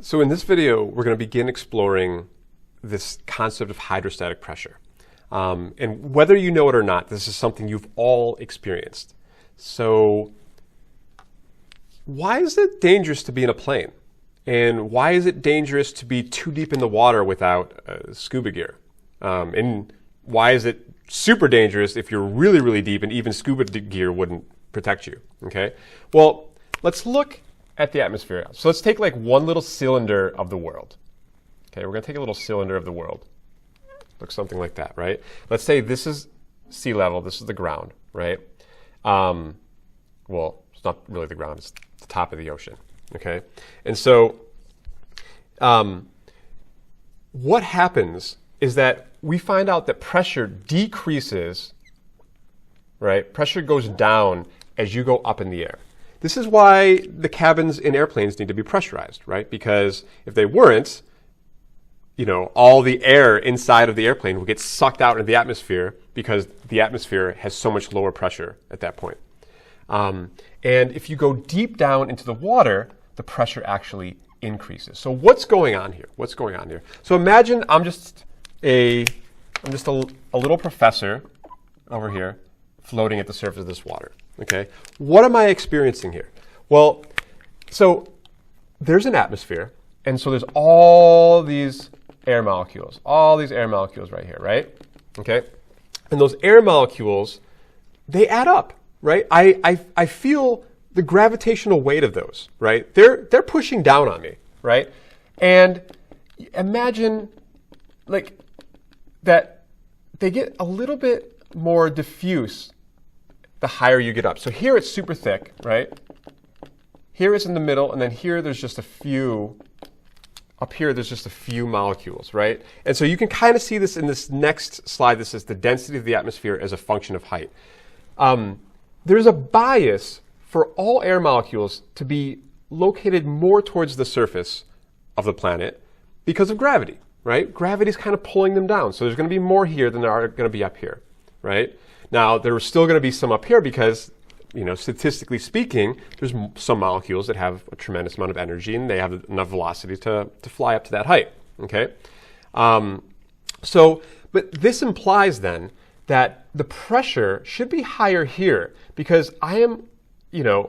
So in this video, we're going to begin exploring this concept of hydrostatic pressure. And whether you know it or not, this is something you've all experienced. So why is it dangerous to be in a plane? And why is it dangerous to be too deep in the water without scuba gear? And why is it super dangerous if you're really, really deep and even scuba gear wouldn't protect you? Okay. Well, let's look at the atmosphere. So let's take like one little cylinder of the world. Okay, we're going to take a little cylinder of the world. Looks something like that, right? Let's say this is sea level, this is the ground, right? Well, it's not really the ground, it's the top of the ocean, okay? And so what happens is that we find out that pressure decreases, right? Pressure goes down as you go up in the air. This is why the cabins in airplanes need to be pressurized, right? Because if they weren't, all the air inside of the airplane will get sucked out into the atmosphere because the atmosphere has so much lower pressure at that point. And if you go deep down into the water, the pressure actually increases. So what's going on here? What's going on here? So imagine I'm just a little professor over here floating at the surface of this water. Okay, what am I experiencing here? Well, so there's an atmosphere, and so there's all these air molecules right here, right? Okay, and those air molecules, they add up, right? I feel the gravitational weight of those, right? They're pushing down on me, right? And imagine like that they get a little bit more diffuse the higher you get up. So here it's super thick, right? Here it's in the middle, and then here there's just a few, up here there's just a few molecules, right? And so you can kind of see this in this next slide. This is the density of the atmosphere as a function of height. There's a bias for all air molecules to be located more towards the surface of the planet because of gravity, right? Gravity is kind of pulling them down. So there's going to be more here than there are going to be up here, right? Now, there are still going to be some up here because, statistically speaking, there's some molecules that have a tremendous amount of energy and they have enough velocity to fly up to that height, okay? But this implies then that the pressure should be higher here because I am,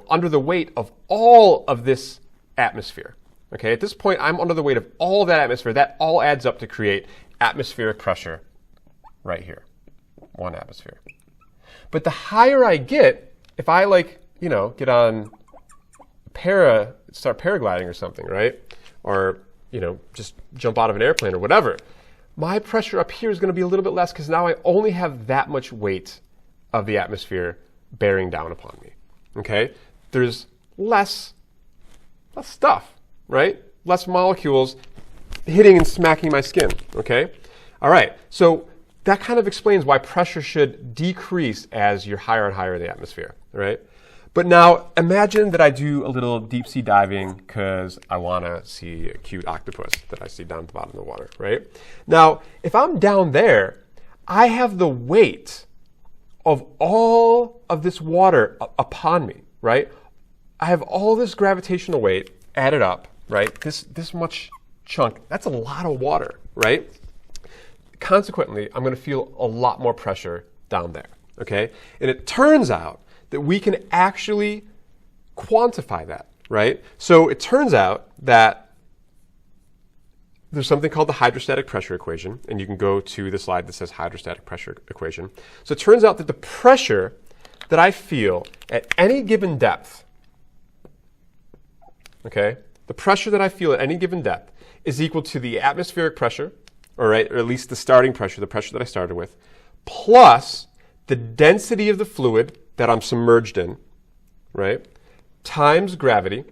under the weight of all of this atmosphere, okay? At this point, I'm under the weight of all of that atmosphere. That all adds up to create atmospheric pressure right here, 1 atmosphere. But the higher I get, if I get on start paragliding or something, right? Or, just jump out of an airplane or whatever, my pressure up here is going to be a little bit less because now I only have that much weight of the atmosphere bearing down upon me, okay? There's less stuff, right? Less molecules hitting and smacking my skin, okay? All right, so that kind of explains why pressure should decrease as you're higher and higher in the atmosphere, right? But now imagine that I do a little deep sea diving because I want to see a cute octopus that I see down at the bottom of the water, right? Now, if I'm down there, I have the weight of all of this water upon me, right? I have all this gravitational weight added up, right? This much chunk, that's a lot of water, right? Consequently, I'm going to feel a lot more pressure down there, okay? And it turns out that we can actually quantify that, right? So it turns out that there's something called the hydrostatic pressure equation, and you can go to the slide that says hydrostatic pressure equation. So it turns out that the pressure that I feel at any given depth, okay, the pressure that I feel at any given depth is equal to the atmospheric pressure, or at least the starting pressure, the pressure that I started with, plus the density of the fluid that I'm submerged in, right, times gravity,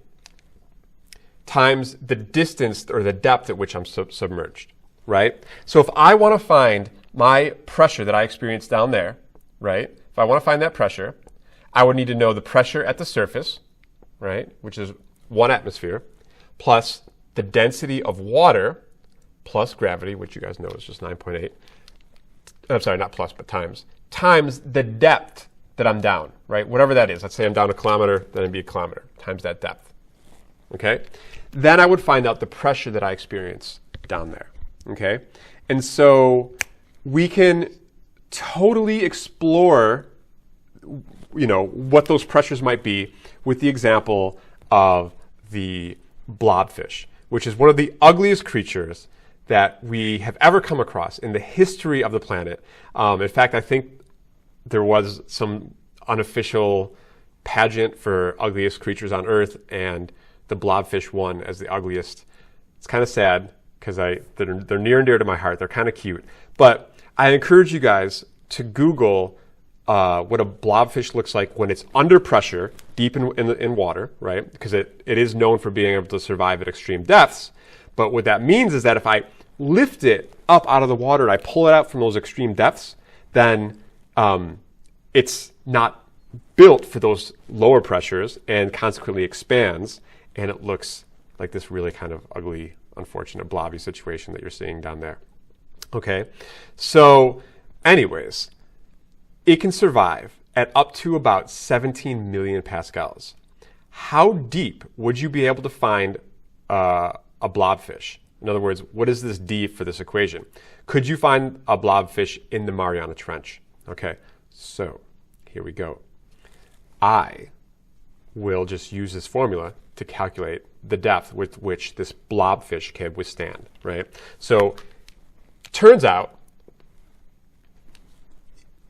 times the distance or the depth at which I'm submerged, right? So if I want to find my pressure that I experienced down there, right, if I want to find that pressure, I would need to know the pressure at the surface, right, which is 1 atmosphere, plus the density of water, plus gravity, which you guys know is just 9.8. I'm sorry, not plus, but times the depth that I'm down, right? Whatever that is. Let's say I'm down a kilometer, then it'd be a kilometer times that depth. okay? Then I would find out the pressure that I experience down there, okay? And so we can totally explore, what those pressures might be with the example of the blobfish, which is one of the ugliest creatures that we have ever come across in the history of the planet. In fact, I think there was some unofficial pageant for ugliest creatures on Earth, and the blobfish won as the ugliest. It's kind of sad because they're near and dear to my heart. They're kind of cute. But I encourage you guys to Google what a blobfish looks like when it's under pressure, deep in water, right? Because it is known for being able to survive at extreme depths. But what that means is that if I lift it up out of the water and I pull it out from those extreme depths, then it's not built for those lower pressures and consequently expands, and it looks like this really kind of ugly, unfortunate blobby situation that you're seeing down there. Okay, so anyways, it can survive at up to about 17 million pascals. How deep would you be able to find a blobfish? In other words, what is this D for this equation? Could you find a blobfish in the Mariana Trench? Okay, so here we go. I will just use this formula to calculate the depth with which this blobfish can withstand, right? So turns out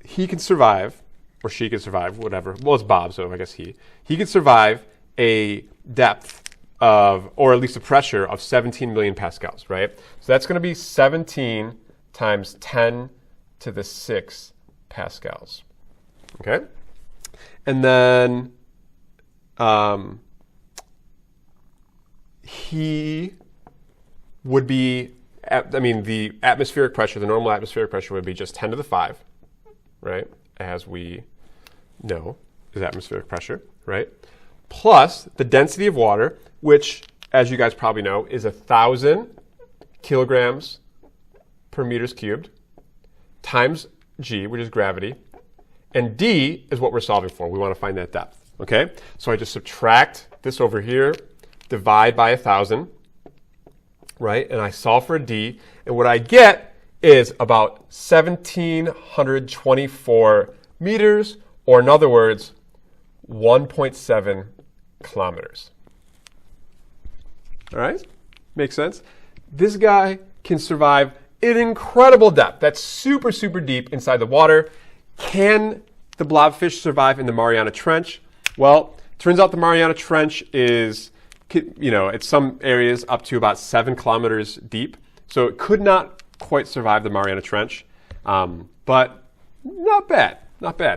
he can survive, or she can survive, whatever. Well, it's Bob, so I guess he can survive a depth of, or at least a pressure of 17 million pascals, right? So that's going to be 17 times 10 to the 6 pascals, okay? And then he would be, the atmospheric pressure, the normal atmospheric pressure would be just 10 to the 5, right? As we know is atmospheric pressure, right? Plus the density of water, which, as you guys probably know, is 1,000 kilograms per meters cubed, times G, which is gravity, and D is what we're solving for. We want to find that depth, okay? So I just subtract this over here, divide by 1,000, right? And I solve for a D, and what I get is about 1,724 meters, or in other words, 1.7 kilometers. All right? Makes sense? This guy can survive an incredible depth. That's super, super deep inside the water. Can the blobfish survive in the Mariana Trench? Well, turns out the Mariana Trench is, at some areas up to about 7 kilometers deep. So it could not quite survive the Mariana Trench, but not bad, not bad.